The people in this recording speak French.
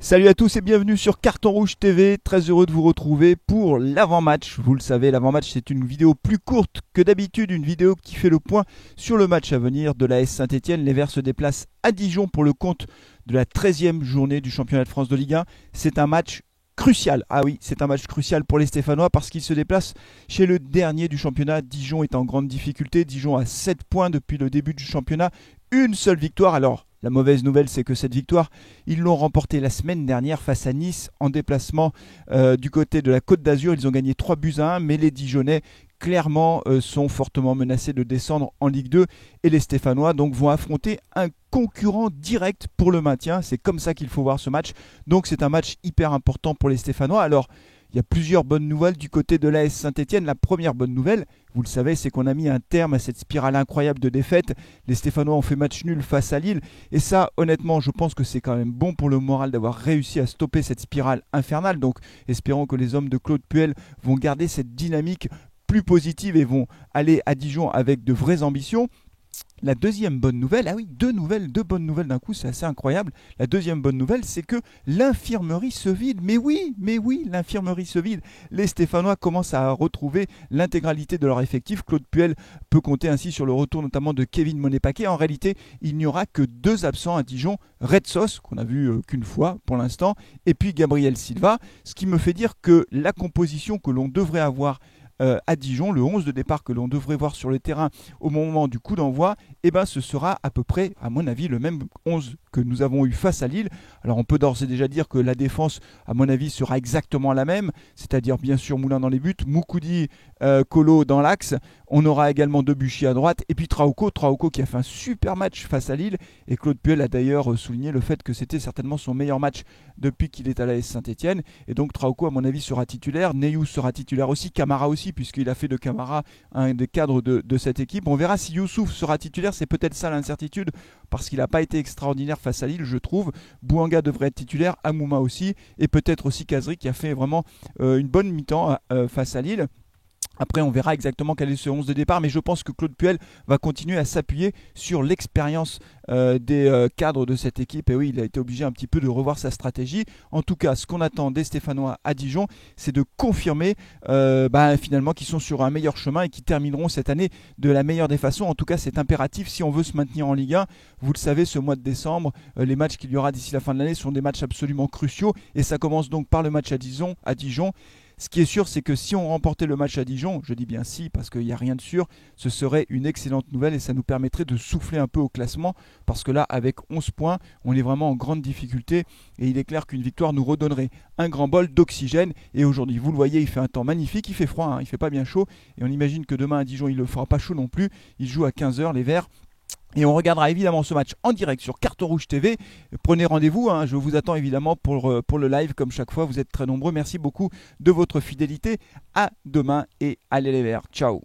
Salut à tous et bienvenue sur Carton Rouge TV, très heureux de vous retrouver pour l'avant-match. Vous le savez, l'avant-match c'est une vidéo plus courte que d'habitude, une vidéo qui fait le point sur le match à venir de l'AS Saint-Etienne. Les Verts se déplacent à Dijon pour le compte de la 13e journée du championnat de France de Ligue 1. C'est un match crucial, ah oui, c'est un match crucial pour les Stéphanois parce qu'ils se déplacent chez le dernier du championnat. Dijon est en grande difficulté, Dijon a 7 points depuis le début du championnat, une seule victoire. Alors la mauvaise nouvelle, c'est que cette victoire, ils l'ont remportée la semaine dernière face à Nice en déplacement du côté de la Côte d'Azur. Ils ont gagné 3 buts à 1, mais les Dijonais clairement sont fortement menacés de descendre en Ligue 2 et les Stéphanois donc vont affronter un concurrent direct pour le maintien. C'est comme ça qu'il faut voir ce match. Donc c'est un match hyper important pour les Stéphanois. Alors il y a plusieurs bonnes nouvelles du côté de l'AS Saint-Etienne. La première bonne nouvelle, vous le savez, c'est qu'on a mis un terme à cette spirale incroyable de défaites. Les Stéphanois ont fait match nul face à Lille. Et ça, honnêtement, je pense que c'est quand même bon pour le moral d'avoir réussi à stopper cette spirale infernale. Donc espérons que les hommes de Claude Puel vont garder cette dynamique plus positive et vont aller à Dijon avec de vraies ambitions. La deuxième bonne nouvelle, ah oui, deux bonnes nouvelles d'un coup, c'est assez incroyable. La deuxième bonne nouvelle, c'est que l'infirmerie se vide. Mais oui, l'infirmerie se vide. Les Stéphanois commencent à retrouver l'intégralité de leur effectif. Claude Puel peut compter ainsi sur le retour notamment de Kevin Monet-Paquet. En réalité, il n'y aura que 2 absents à Dijon. Red Sauce, qu'on a vu qu'une fois pour l'instant, et puis Gabriel Silva. Ce qui me fait dire que la composition que l'on devrait avoir à Dijon, le 11 de départ que l'on devrait voir sur le terrain au moment du coup d'envoi, eh ben, ce sera à peu près, à mon avis, le même 11 que nous avons eu face à Lille. Alors on peut d'ores et déjà dire que la défense, à mon avis, sera exactement la même, c'est-à-dire bien sûr Moulin dans les buts, Moukoudi, Kolo dans l'axe, on aura également Debuchy à droite, et puis Trauco qui a fait un super match face à Lille, et Claude Puel a d'ailleurs souligné le fait que c'était certainement son meilleur match depuis qu'il est à l'AS Saint-Etienne, et donc Trauco, à mon avis, sera titulaire, Neyous sera titulaire aussi, Camara aussi, puisqu'il a fait de Camara un des cadres de cette équipe. On verra si Youssouf sera titulaire, c'est peut-être ça l'incertitude, parce qu'il n'a pas été extraordinaire face à Lille, je trouve. Bouanga devrait être titulaire, Amouma aussi, et peut-être aussi Kazri qui a fait vraiment une bonne mi-temps face à Lille. Après, on verra exactement quel est ce 11 de départ, mais je pense que Claude Puel va continuer à s'appuyer sur l'expérience des cadres de cette équipe. Et oui, il a été obligé un petit peu de revoir sa stratégie. En tout cas, ce qu'on attend des Stéphanois à Dijon, c'est de confirmer finalement qu'ils sont sur un meilleur chemin et qu'ils termineront cette année de la meilleure des façons. En tout cas, c'est impératif si on veut se maintenir en Ligue 1. Vous le savez, ce mois de décembre, les matchs qu'il y aura d'ici la fin de l'année sont des matchs absolument cruciaux. Et ça commence donc par le match à Dijon. Ce qui est sûr, c'est que si on remportait le match à Dijon, je dis bien si parce qu'il n'y a rien de sûr, ce serait une excellente nouvelle et ça nous permettrait de souffler un peu au classement parce que là, avec 11 points, on est vraiment en grande difficulté et il est clair qu'une victoire nous redonnerait un grand bol d'oxygène. Et aujourd'hui, vous le voyez, il fait un temps magnifique, il fait froid, hein, il fait pas bien chaud et on imagine que demain à Dijon, il ne fera pas chaud non plus. Il joue à 15h, les Verts. Et on regardera évidemment ce match en direct sur Carton Rouge TV. Prenez rendez-vous, hein, je vous attends évidemment pour le live comme chaque fois. Vous êtes très nombreux. Merci beaucoup de votre fidélité. À demain et allez les Verts. Ciao.